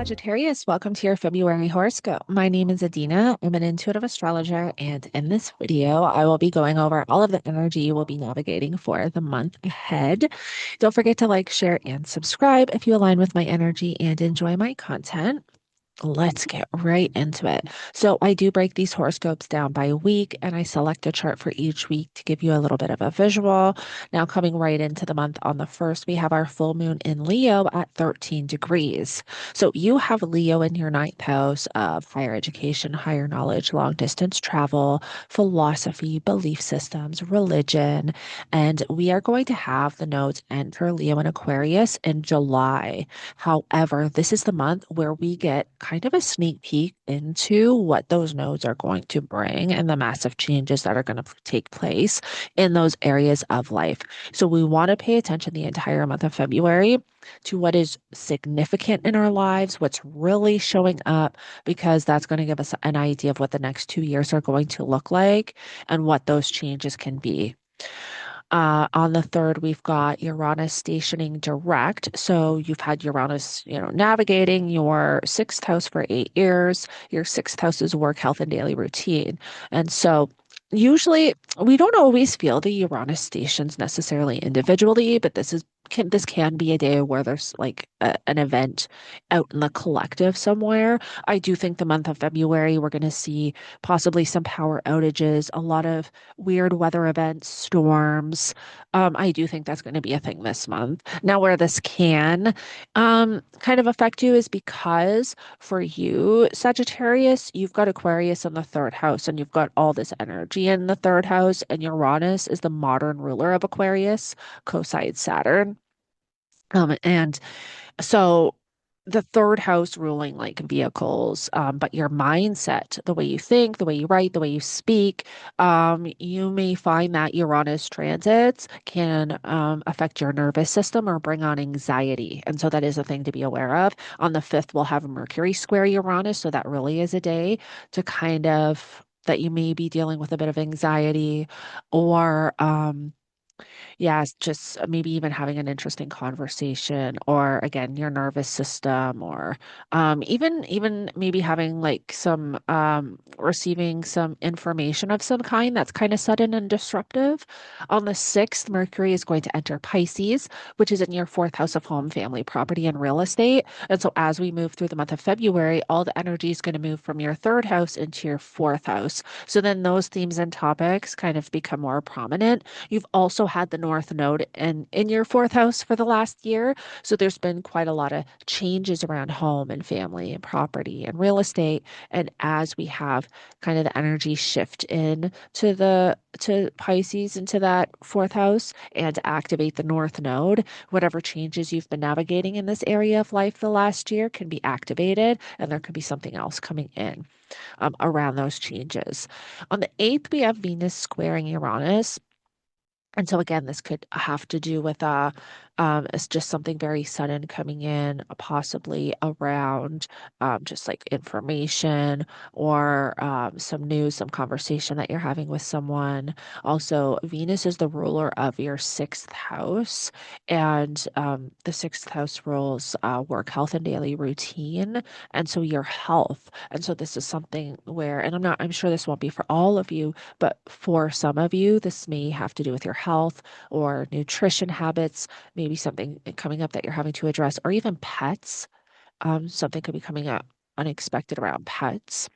Sagittarius, welcome to your February horoscope. My name is Adeana. I'm an intuitive astrologer, and in this video, I will be going over all of the energy you will be navigating for the month ahead. Don't forget to like, share, and subscribe if you align with my energy and enjoy my content. Let's get right into it. So, I do break these horoscopes down by week and I select a chart for each week to give you a little bit of a visual. Now, coming right into the month on the first, we have our full moon in Leo at 13 degrees. So, you have Leo in your ninth house of higher education, higher knowledge, long distance travel, philosophy, belief systems, religion. And we are going to have the nodes enter Leo and Aquarius in July. However, this is the month where we get kind of a sneak peek into what those nodes are going to bring and the massive changes that are going to take place in those areas of life. So we want to pay attention the entire month of February to what is significant in our lives, what's really showing up, because that's going to give us an idea of what the next 2 years are going to look like and what those changes can be. On the third, we've got Uranus stationing direct. So you've had Uranus, navigating your sixth house for 8 years. Your sixth house is work, health, and daily routine. And so usually we don't always feel the Uranus stations necessarily individually, but this can be a day where there's like an event out in the collective somewhere. I do think the month of February, we're going to see possibly some power outages, a lot of weird weather events, storms. I do think that's going to be a thing this month. Now, where this can kind of affect you is because for you, Sagittarius, you've got Aquarius in the third house, and you've got all this energy in the third house, and Uranus is the modern ruler of Aquarius, co-side Saturn. And so the third house ruling like vehicles, but your mindset, the way you think, the way you write, the way you speak, you may find that Uranus transits can affect your nervous system or bring on anxiety. And so that is a thing to be aware of. On the 5th, we'll have Mercury square Uranus. So that really is a day to kind of that you may be dealing with a bit of anxiety or yeah, it's just maybe even having an interesting conversation, or again, your nervous system, or even maybe having like some receiving some information of some kind that's kind of sudden and disruptive. On the 6th, Mercury is going to enter Pisces, which is in your fourth house of home, family, property, and real estate. And so as we move through the month of February, all the energy is going to move from your third house into your fourth house. So then those themes and topics kind of become more prominent. You've also had the North Node in your fourth house for the last year. So there's been quite a lot of changes around home and family and property and real estate. And as we have kind of the energy shift in to Pisces into that fourth house and activate the North Node, whatever changes you've been navigating in this area of life the last year can be activated, and there could be something else coming in around those changes. On the 8th, we have Venus squaring Uranus. And so again, this could have to do with it's just something very sudden coming in, possibly around just like information or some news, some conversation that you're having with someone. Also, Venus is the ruler of your sixth house, and the sixth house rules work, health, and daily routine, and so your health. And so this is something where, and I'm sure this won't be for all of you, but for some of you, this may have to do with your health or nutrition habits, maybe something coming up that you're having to address, or even pets. Something could be coming up unexpected around pets.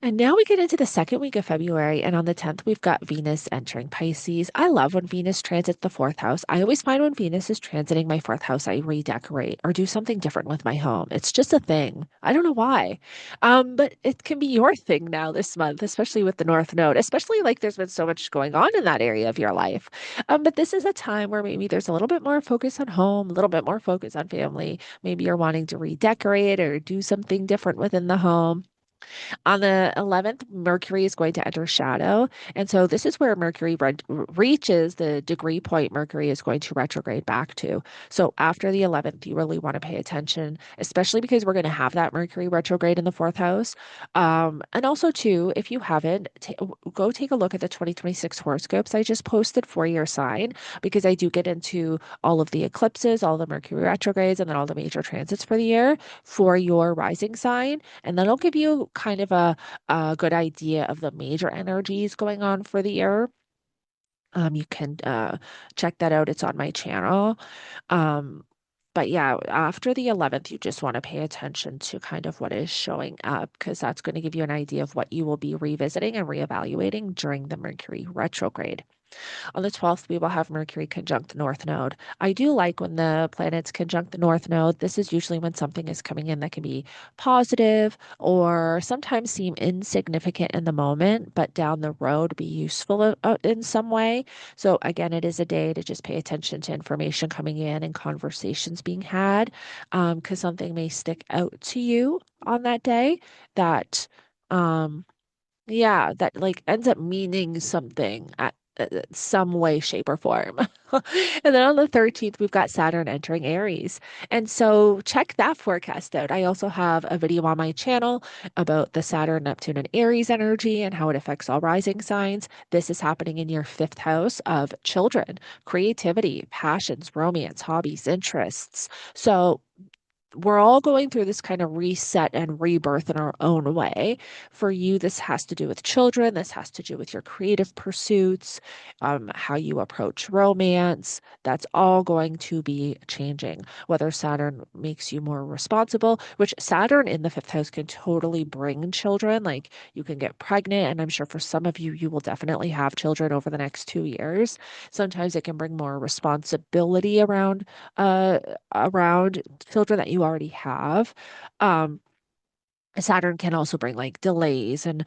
And now we get into the second week of February, and on the 10th, we've got Venus entering Pisces. I love when Venus transits the fourth house. I always find when Venus is transiting my fourth house, I redecorate or do something different with my home. It's just a thing. I don't know why. But it can be your thing now this month, especially with the North Node, especially like there's been so much going on in that area of your life. But this is a time where maybe there's a little bit more focus on home, a little bit more focus on family. Maybe you're wanting to redecorate or do something different within the home. On the 11th, Mercury is going to enter shadow. And so this is where Mercury reaches the degree point Mercury is going to retrograde back to. So after the 11th, you really want to pay attention, especially because we're going to have that Mercury retrograde in the fourth house. And also, too, if you haven't, go take a look at the 2026 horoscopes I just posted for your sign, because I do get into all of the eclipses, all the Mercury retrogrades, and then all the major transits for the year for your rising sign. And that'll give you kind of a good idea of the major energies going on for the year. You can check that out. It's on my channel. Um, but yeah, after the 11th, you just want to pay attention to kind of what is showing up, because that's going to give you an idea of what you will be revisiting and reevaluating during the Mercury retrograde. On the 12th, we will have Mercury conjunct the North Node. I do like when the planets conjunct the North Node. This is usually when something is coming in that can be positive or sometimes seem insignificant in the moment, but down the road be useful in some way. So, again, it is a day to just pay attention to information coming in and conversations being had, because something may stick out to you on that day that. Yeah, that like ends up meaning something at some way, shape, or form. And then on the 13th, we've got Saturn entering Aries. And so check that forecast out. I also have a video on my channel about the Saturn, Neptune, and Aries energy and how it affects all rising signs. This is happening in your fifth house of children, creativity, passions, romance, hobbies, interests. So we're all going through this kind of reset and rebirth in our own way. For you, this has to do with children. This has to do with your creative pursuits, how you approach romance. That's all going to be changing. Whether Saturn makes you more responsible, which Saturn in the fifth house can totally bring children. Like you can get pregnant, and I'm sure for some of you, you will definitely have children over the next 2 years. Sometimes it can bring more responsibility uh, around children that you already have. Um, Saturn can also bring like delays and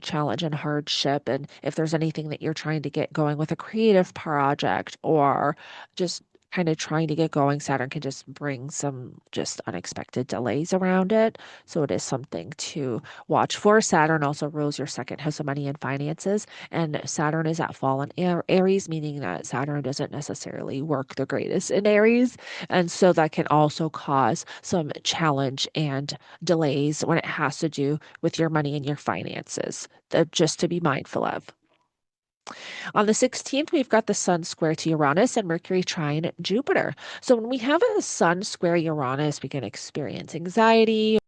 challenge and hardship. And if there's anything that you're trying to get going with a creative project or just kind of trying to get going, Saturn can just bring some just unexpected delays around it. So it is something to watch for. Saturn also rules your second house of money and finances, and Saturn is at fall in Aries, meaning that Saturn doesn't necessarily work the greatest in Aries. And so that can also cause some challenge and delays when it has to do with your money and your finances, that just to be mindful of. On the 16th, we've got the Sun square to Uranus and Mercury trine Jupiter. So when we have a Sun square Uranus, we can experience anxiety.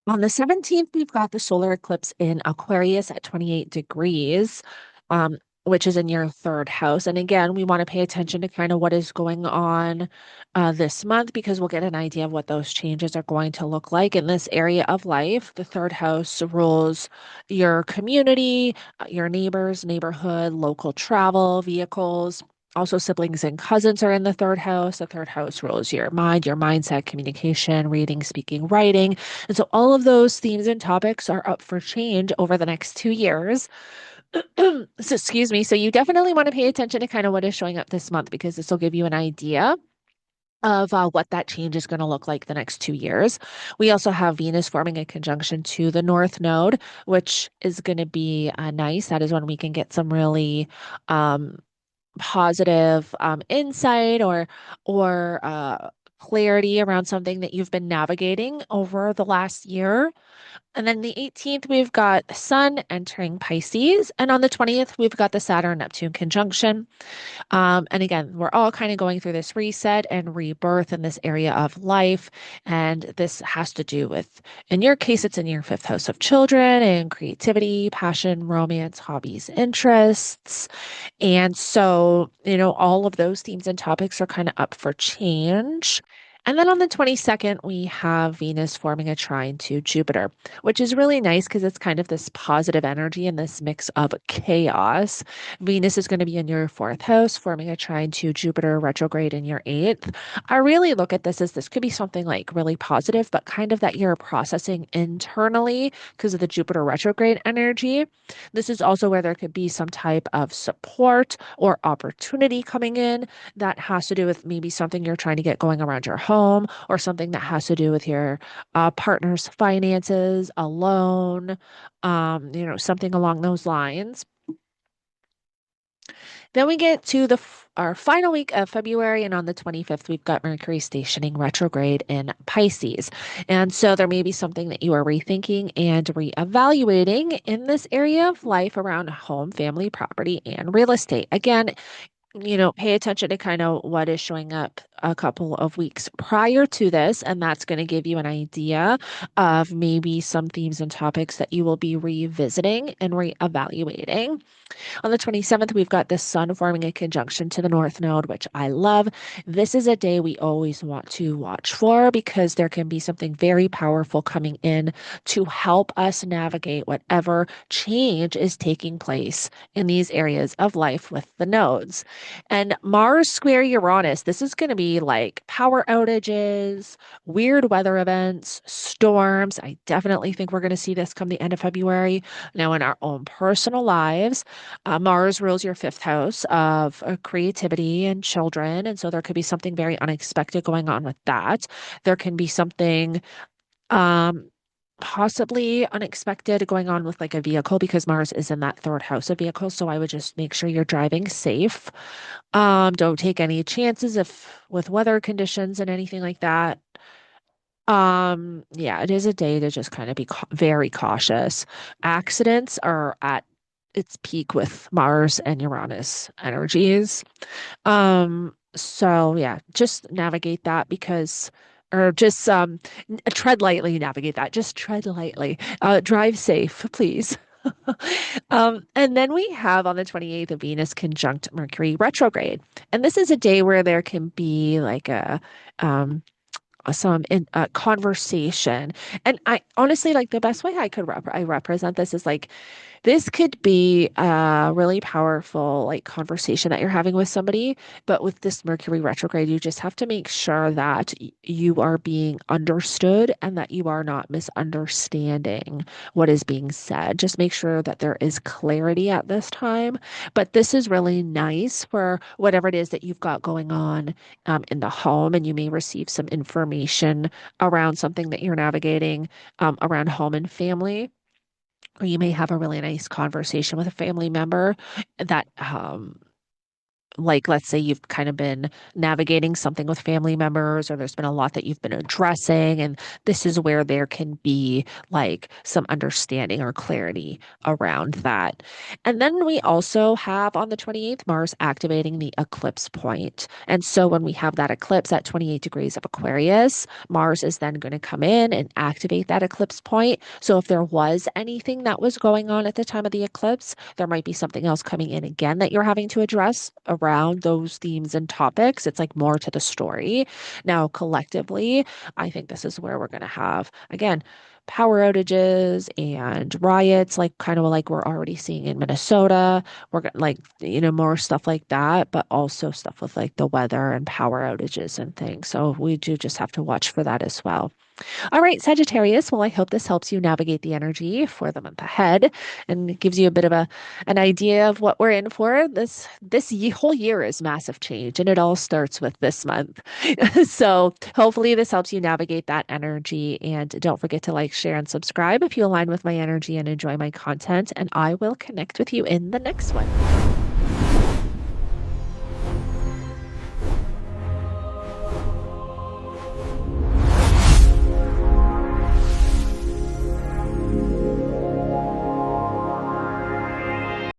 On the 17th, we've got the solar eclipse in Aquarius at 28 degrees, um, which is in your third house. And again, we want to pay attention to kind of what is going on this month, because we'll get an idea of what those changes are going to look like in this area of life. The third house rules your community, your neighbors, neighborhood, local travel, vehicles. Also, siblings and cousins are in the third house. The third house rules your mind, your mindset, communication, reading, speaking, writing. And so all of those themes and topics are up for change over the next 2 years. So, excuse me. So you definitely want to pay attention to kind of what is showing up this month, because this will give you an idea of what that change is going to look like the next 2 years. We also have Venus forming a conjunction to the North Node, which is going to be nice. That is when we can get some really um, positive insight or clarity around something that you've been navigating over the last year. And then the 18th, we've got Sun entering Pisces. And on the 20th, we've got the Saturn-Neptune conjunction. And again, we're all kind of going through this reset and rebirth in this area of life. And this has to do with, in your case, it's in your fifth house of children and creativity, passion, romance, hobbies, interests. And so, all of those themes and topics are kind of up for change. And then on the 22nd, we have Venus forming a trine to Jupiter, which is really nice because it's kind of this positive energy and this mix of chaos. Venus is going to be in your fourth house, forming a trine to Jupiter retrograde in your eighth. I really look at this could be something like really positive, but kind of that you're processing internally because of the Jupiter retrograde energy. This is also where there could be some type of support or opportunity coming in that has to do with maybe something you're trying to get going around your home or something that has to do with your partner's finances, a loan, something along those lines. Then we get to our final week of February, and on the 25th, we've got Mercury stationing retrograde in Pisces. And so there may be something that you are rethinking and reevaluating in this area of life around home, family, property, and real estate. Again, pay attention to kind of what is showing up a couple of weeks prior to this, and that's going to give you an idea of maybe some themes and topics that you will be revisiting and reevaluating. On the 27th, we've got the sun forming a conjunction to the North Node, which I love. This is a day we always want to watch for because there can be something very powerful coming in to help us navigate whatever change is taking place in these areas of life with the nodes. And Mars square Uranus, this is going to be like power outages, weird weather events, storms. I definitely think we're going to see this come the end of February. Now, in our own personal lives, Mars rules your fifth house of creativity and children. And so there could be something very unexpected going on with that. There can be something um, possibly unexpected going on with like a vehicle because Mars is in that third house of vehicles. So I would just make sure you're driving safe. Don't take any chances if with weather conditions and anything like that. Yeah, it is a day to just kind of be very cautious. Accidents are at its peak with Mars and Uranus energies. So yeah, just navigate that because or just tread lightly, navigate that. Just tread lightly. Drive safe, please. And then we have on the 28th of Venus conjunct Mercury retrograde. And this is a day where there can be like um some in conversation. And I honestly like the best way I could I represent this is like this could be a really powerful like conversation that you're having with somebody, but with this Mercury retrograde, you just have to make sure that you are being understood and that you are not misunderstanding what is being said. Just make sure that there is clarity at this time. But this is really nice for whatever it is that you've got going on in the home, and you may receive some information around something that you're navigating around home and family, or you may have a really nice conversation with a family member that like let's say you've kind of been navigating something with family members or there's been a lot that you've been addressing, and this is where there can be like some understanding or clarity around that. And then we also have on the 28th Mars activating the eclipse point. And so when we have that eclipse at 28 degrees of Aquarius, Mars is then going to come in and activate that eclipse point. So if there was anything that was going on at the time of the eclipse, there might be something else coming in again that you're having to address around those themes and topics. It's like more to the story. Now, collectively, I think this is where we're going to have, again, power outages and riots, like kind of like we're already seeing in Minnesota. We're like, more stuff like that, but also stuff with like the weather and power outages and things. So we do just have to watch for that as well. All right, Sagittarius. Well, I hope this helps you navigate the energy for the month ahead and gives you a bit of an idea of what we're in for. Whole year is massive change, and it all starts with this month. So hopefully this helps you navigate that energy. And don't forget to like, share, and subscribe if you align with my energy and enjoy my content. And I will connect with you in the next one.